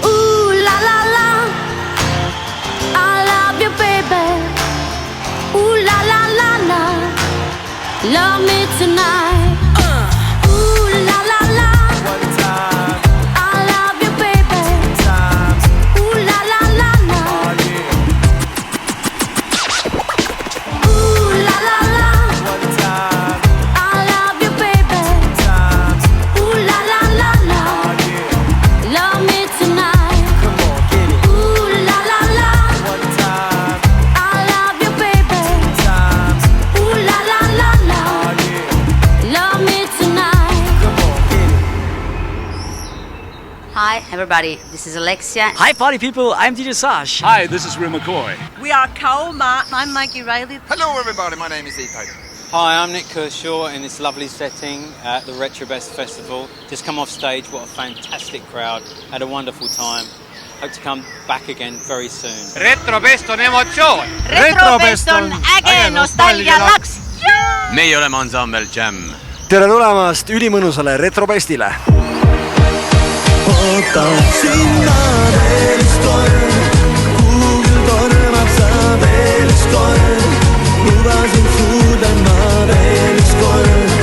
Ooh la la la, I love you baby. Ooh la la la la, love me tonight. Ooh la la la, I love you baby. Ooh la la la la, ooh la la la, I love you baby. Ooh la la la la, love me tonight. Ooh la la la, I love you baby. Ooh la la la la, love me tonight. Hi everybody, this is Alexia. Hi party people, I'm DJ Sash. Hi, this is Rim McCoy. We are Kaoma. I'm Maggie Riley. Hello everybody, my name is E-Type. Hi, I'm Nick Kershaw in this lovely setting at the Retrobest Festival. Just come off stage, what a fantastic crowd. Had a wonderful time. Hope to come back again very soon. Retrobest on emotsioon. Retrobest on äge nostalgialaks. Meie oleme ansambel Jam. Tere tulemast ülimõnusale Retrobestile. Ootan sinna veel üks kord, kuul tormab sa veel üks kord, lubasin suudlen ma veel üks kord.